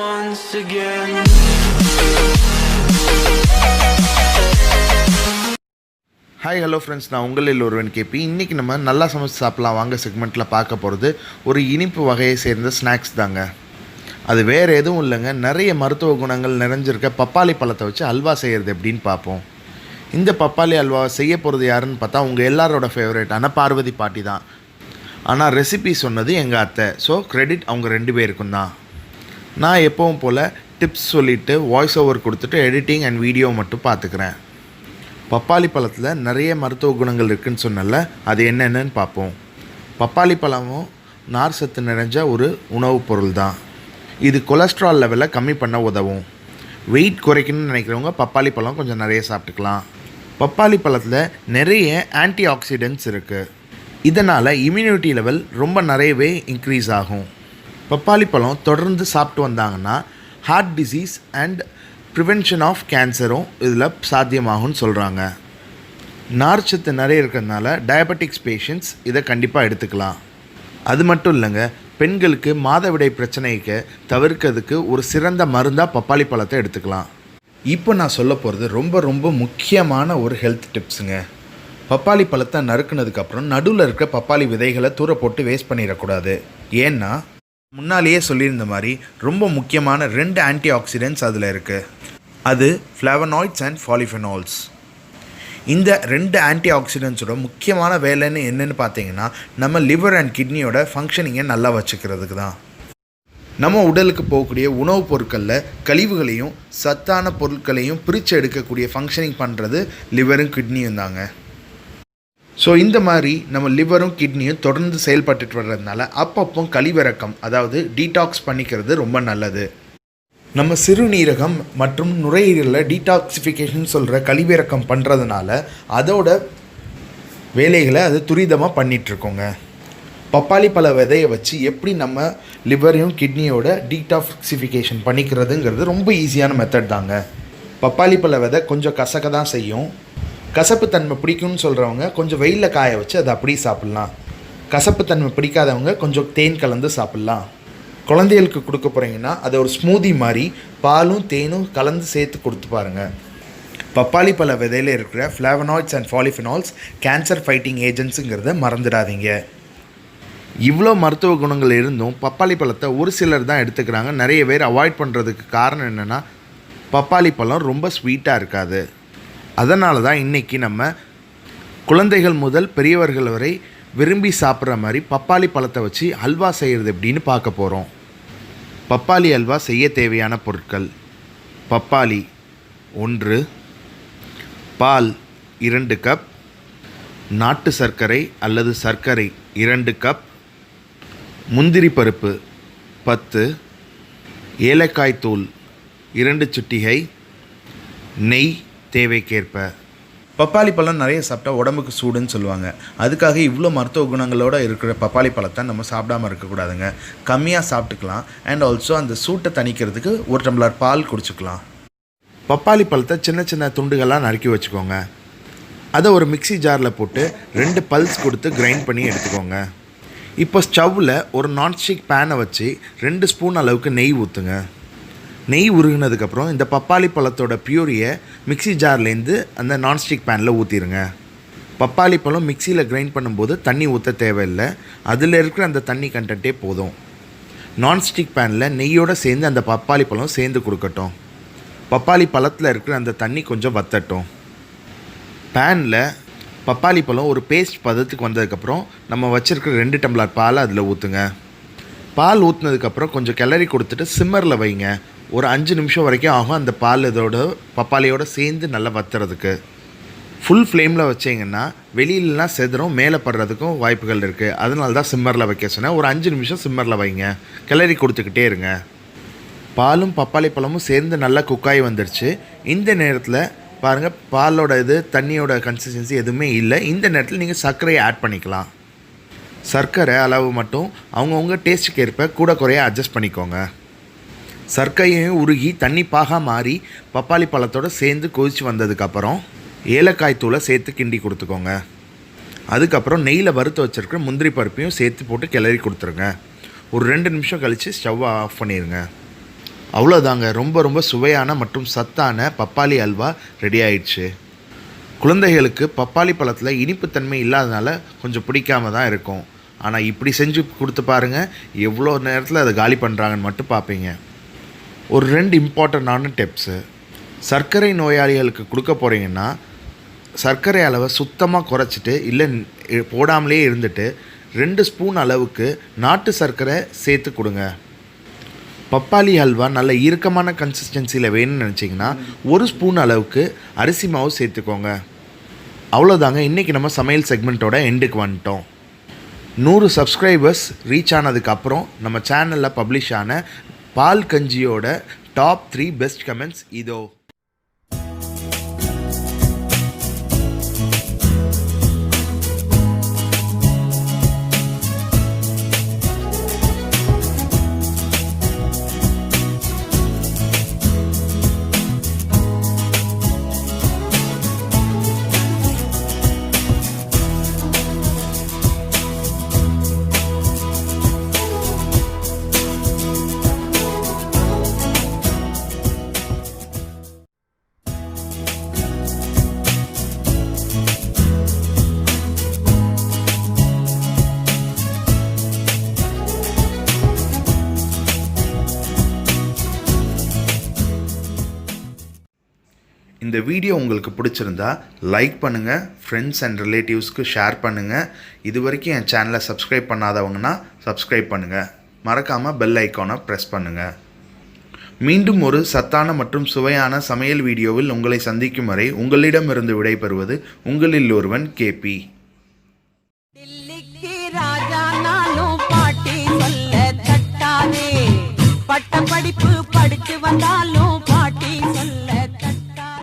once again. Hi hello friends, நான் உங்களில் ஒருவன் கேபி. இன்றைக்கி நம்ம நல்லா சமைச்சு சாப்பிட்லாம் வாங்க செக்மெண்ட்டில் பார்க்க போகிறது ஒரு இனிப்பு வகையை சேர்ந்த ஸ்நாக்ஸ் தாங்க. அது வேறு எதுவும் இல்லைங்க, நிறைய மருத்துவ குணங்கள் நிறைஞ்சிருக்க பப்பாளி பழத்தை வச்சு அல்வா செய்கிறது எப்படின்னு பார்ப்போம். இந்த பப்பாளி அல்வா செய்ய போகிறது யாருன்னு பார்த்தா உங்கள் எல்லாரோட ஃபேவரேட்டான பார்வதி பாட்டி தான். ஆனால் ரெசிபி சொன்னது எங்கள் அத்தை. ஸோ கிரெடிட் அவங்க 2 பேருக்கும் தான். நான் எப்பவும் போல் டிப்ஸ் சொல்லிவிட்டு வாய்ஸ் ஓவர் கொடுத்துட்டு எடிட்டிங் அண்ட் வீடியோ மட்டும் பார்த்துக்கிறேன். பப்பாளி பழத்தில் நிறைய மருத்துவ குணங்கள் இருக்குதுன்னு சொன்னல, அது என்னென்னு பார்ப்போம். பப்பாளி பழமும் நார் சத்து நிறைஞ்ச ஒரு உணவுப் பொருள் தான். இது கொலஸ்ட்ரால் லெவலை கம்மி பண்ண உதவும். வெயிட் குறைக்கணும்னு நினைக்கிறவங்க பப்பாளி பழம் கொஞ்சம் நிறைய சாப்பிட்டுக்கலாம். பப்பாளி பழத்தில் நிறைய ஆன்டி ஆக்சிடென்ட்ஸ் இருக்குது. இதனால் இம்யூனிட்டி லெவல் ரொம்ப நிறையவே இன்க்ரீஸ் ஆகும். பப்பாளி பழம் தொடர்ந்து சாப்பிட்டு வந்தாங்கன்னா heart disease and prevention of கேன்சரும் இதில் சாத்தியமாகும்னு சொல்கிறாங்க. நார்ச்சத்து நிறைய இருக்கிறதுனால டயபெட்டிக்ஸ் பேஷண்ட்ஸ் இதை கண்டிப்பாக எடுத்துக்கலாம். அது மட்டும் இல்லைங்க, பெண்களுக்கு மாதவிடை பிரச்சனைக்கு தவிர்க்கிறதுக்கு ஒரு சிறந்த மருந்தாக பப்பாளி பழத்தை எடுத்துக்கலாம். இப்போ நான் சொல்ல போகிறது ரொம்ப முக்கியமான ஒரு ஹெல்த் டிப்ஸுங்க. பப்பாளி பழத்தை நறுக்குனதுக்கப்புறம் நடுவில் இருக்க பப்பாளி விதைகளை தூர போட்டு வேஸ்ட் பண்ணிடக்கூடாது. ஏன்னா முன்னாலேயே சொல்லியிருந்த மாதிரி ரொம்ப முக்கியமான 2 ஆன்டி ஆக்சிடென்ட்ஸ் அதில் இருக்குது. அது ஃப்ளேவனாய்ட்ஸ் அண்ட் பாலிஃபெனால்ஸ். இந்த 2 ஆன்டி ஆக்சிடென்ட்ஸோட முக்கியமான வேலைன்னு என்னென்னு பார்த்தீங்கன்னா, நம்ம லிவர் அண்ட் கிட்னியோட ஃபங்க்ஷனிங்கை நல்லா வச்சுக்கிறதுக்கு தான். நம்ம உடலுக்கு போகக்கூடிய உணவுப் பொருட்களில் கழிவுகளையும் சத்தான பொருட்களையும் பிரித்து எடுக்கக்கூடிய ஃபங்க்ஷனிங் பண்ணுறது லிவரும் கிட்னியும் தாங்க. ஸோ இந்த மாதிரி நம்ம லிவரும் கிட்னியும் தொடர்ந்து செயல்பட்டுட்டு வர்றதுனால அப்பப்போ கழிவிறக்கம், அதாவது டீடாக்ஸ் பண்ணிக்கிறது ரொம்ப நல்லது. நம்ம சிறுநீரகம் மற்றும் நுரையீரலில் டீடாக்சிஃபிகேஷன் சொல்கிற கழிவிறக்கம் பண்ணுறதுனால அதோட வேலைகளை அது துரிதமாக பண்ணிகிட்ருக்கோங்க. பப்பாளி பழ விதையை வச்சு எப்படி நம்ம லிவரையும் கிட்னியோட டீடாக்சிஃபிகேஷன் பண்ணிக்கிறதுங்கிறது ரொம்ப ஈஸியான மெத்தட் தாங்க. பப்பாளி பழ விதை கொஞ்சம் கசக்க தான் செய்யும். கசப்புத்தன்மை பிடிக்கும்னு சொல்கிறவங்க கொஞ்சம் வெயிலில் காய வச்சு அதை அப்படியே சாப்பிட்லாம். கசப்புத்தன்மை பிடிக்காதவங்க கொஞ்சம் தேன் கலந்து சாப்பிட்லாம். குழந்தைகளுக்கு கொடுக்க போகிறீங்கன்னா அதை ஒரு ஸ்மூதி மாதிரி பாலும் தேனும் கலந்து சேர்த்து கொடுத்து பாருங்கள். பப்பாளி பழ விதையில் இருக்கிற flavonoids and polyphenols cancer fighting ஏஜென்ட்ஸுங்கிறத மறந்துடாதீங்க. இவ்வளோ மருத்துவ குணங்கள் இருந்தும் பப்பாளி பழத்தை ஒரு சிலர் தான் எடுத்துக்கிறாங்க. நிறைய பேர் அவாய்ட் பண்ணுறதுக்கு காரணம் என்னென்னா, பப்பாளி பழம் ரொம்ப ஸ்வீட்டாக இருக்காது. அதனால தான் இன்றைக்கி நம்ம குழந்தைகள் முதல் பெரியவர்கள் வரை விரும்பி சாப்பிட்ற மாதிரி பப்பாளி பழத்தை வச்சு அல்வா செய்கிறது எப்படின்னு பார்க்க போகிறோம். பப்பாளி அல்வா செய்ய தேவையான பொருட்கள்: பப்பாளி 1, பால் 2 கப், நாட்டு சர்க்கரை அல்லது சர்க்கரை 2 கப், முந்திரி பருப்பு 10, ஏலக்காய் தூள் 2 சிட்டிகை, நெய் தேவைக்கேற்ப. பப்பாளி பழம் நிறைய சாப்பிட்டா உடம்புக்கு சூடுன்னு சொல்லுவாங்க. அதுக்காக இவ்வளோ மருத்துவ குணங்களோடு இருக்கிற பப்பாளி பழத்தை நம்ம சாப்பிடாமல் இருக்கக்கூடாதுங்க. கம்மியாக சாப்பிட்டுக்கலாம். அண்ட் ஆல்சோ அந்த சூட்டை தணிக்கிறதுக்கு 1 டம்ளர் பால் குடிச்சுக்கலாம். பப்பாளி பழத்தை சின்ன சின்ன துண்டுகளாக நறுக்கி வச்சுக்கோங்க. அதை ஒரு மிக்சி ஜாரில் போட்டு 2 பல்ஸ் கொடுத்து கிரைண்ட் பண்ணி எடுத்துக்கோங்க. இப்போ ஸ்டவ்வில் ஒரு நான்ஸ்டிக் பேனை வச்சு 2 ஸ்பூன் அளவுக்கு நெய் ஊற்றுங்க. நெய் உருகினதுக்கப்புறம் இந்த பப்பாளி பழத்தோட பியூரியை மிக்சி ஜார்லேருந்து அந்த நான்ஸ்டிக் பேனில் ஊற்றிடுங்க. பப்பாளி பழம் மிக்சியில் கிரைண்ட் பண்ணும்போது தண்ணி ஊற்ற தேவையில்லை. அதில் இருக்கிற அந்த தண்ணி கண்டென்ட்டே போதும். நான்ஸ்டிக் பேனில் நெய்யோடு சேர்ந்து அந்த பப்பாளி பழம் சேர்ந்து கொடுக்கட்டும். பப்பாளி பழத்தில் இருக்கிற அந்த தண்ணி கொஞ்சம் வற்றட்டும். பேனில் பப்பாளி பழம் ஒரு பேஸ்ட் பதத்துக்கு வந்ததுக்கப்புறம் நம்ம வச்சுருக்கிற 2 டம்ளர் பால் அதில் ஊற்றுங்க. பால் ஊற்றுனதுக்கப்புறம் கொஞ்சம் கிளறி கொடுத்துட்டு சிம்மரில் வைங்க. ஒரு 5 நிமிஷம் வரைக்கும் ஆகும் அந்த பால் இதோட பப்பாளியோடு சேர்ந்து நல்லா வத்துறதுக்கு. ஃபுல் ஃப்ளேமில் வச்சிங்கன்னா வெளியிலலாம் செதறும், மேலே படுறதுக்கும் வாய்ப்புகள் இருக்குது. அதனால தான் சிம்மரில் வைக்க சொன்னேன். ஒரு 5 நிமிஷம் சிம்மரில் வைங்க. கிளறி கொடுத்துக்கிட்டே இருங்க. பாலும் பப்பாளி பழமும் சேர்ந்து நல்லா குக்காய் வந்துடுச்சு. இந்த நேரத்தில் பாருங்கள், பாலோட தண்ணியோட கன்சிஸ்டன்சி எதுவுமே இல்லை. இந்த நேரத்தில் நீங்கள் சர்க்கரையை ஆட் பண்ணிக்கலாம். சர்க்கரை அளவு மட்டும் அவங்கவுங்க டேஸ்ட்டுக்கு ஏற்ப கூட குறைய அட்ஜஸ்ட் பண்ணிக்கோங்க. சர்க்கரையும் உருகி தண்ணி பாகா மாறி பப்பாளி பழத்தோடு சேர்ந்து கொதித்து வந்ததுக்கப்புறம் ஏலக்காய் தூளை சேர்த்து கிண்டி கொடுத்துக்கோங்க. அதுக்கப்புறம் நெய்யில் வறுத்து வச்சுருக்கிற முந்திரி பருப்பையும் சேர்த்து போட்டு கிளறி கொடுத்துருங்க. ஒரு 2 நிமிஷம் கழித்து ஸ்டவ்வை ஆஃப் பண்ணிடுங்க. அவ்வளோதாங்க, ரொம்ப ரொம்ப சுவையான மற்றும் சத்தான பப்பாளி அல்வா ரெடி ஆயிடுச்சு. குழந்தைகளுக்கு பப்பாளி பழத்தில் இனிப்புத்தன்மை இல்லாதனால கொஞ்சம் பிடிக்காம தான் இருக்கும். ஆனால் இப்படி செஞ்சு கொடுத்து பாருங்கள், எவ்வளோ நேரத்தில் அதை காலி பண்ணுறாங்கன்னு மட்டும் பார்ப்பீங்க. ஒரு 2 இம்பார்ட்டண்ட்டான டிப்ஸு. சர்க்கரை நோயாளிகளுக்கு கொடுக்க போகிறீங்கன்னா சர்க்கரை அளவை சுத்தமாக குறைச்சிட்டு இல்லை போடாமலே இருந்துட்டு 2 ஸ்பூன் அளவுக்கு நாட்டு சர்க்கரை சேர்த்து கொடுங்க. பப்பாளி ஹல்வா நல்ல இறுக்கமான கன்சிஸ்டன்சியில் வேணும்னு நினச்சிங்கன்னா 1 ஸ்பூன் அளவுக்கு அரிசி மாவு சேர்த்துக்கோங்க. அவ்வளோதாங்க, இன்றைக்கி நம்ம சமையல் செக்மெண்ட்டோட எண்டுக்கு வந்துட்டோம். 100 சப்ஸ்கிரைபர்ஸ் ரீச் ஆனதுக்கப்புறம் நம்ம சேனலில் பப்ளிஷ் ஆன பால் கஞ்சியோட டாப் 3 பெஸ்ட் கமெண்ட்ஸ் இதோ. இந்த வீடியோ உங்களுக்கு பிடிச்சிருந்தா லைக் பண்ணுங்கள், ஃப்ரெண்ட்ஸ் அண்ட் ரிலேட்டிவ்ஸ்க்கு ஷேர் பண்ணுங்கள். இது வரைக்கும் என் சேனலை சப்ஸ்கிரைப் பண்ணாதவங்கன்னா சப்ஸ்கிரைப் பண்ணுங்கள். மறக்காமல் பெல் ஐக்கானை ப்ரெஸ் பண்ணுங்கள். மீண்டும் ஒரு சத்தான மற்றும் சுவையான சமையல் வீடியோவில் உங்களை சந்திக்கும் வரை உங்களிடமிருந்து விடைபெறுவது உங்களில் ஒருவன் கேபி. பட்ட படிப்பு படித்து வந்தாலும்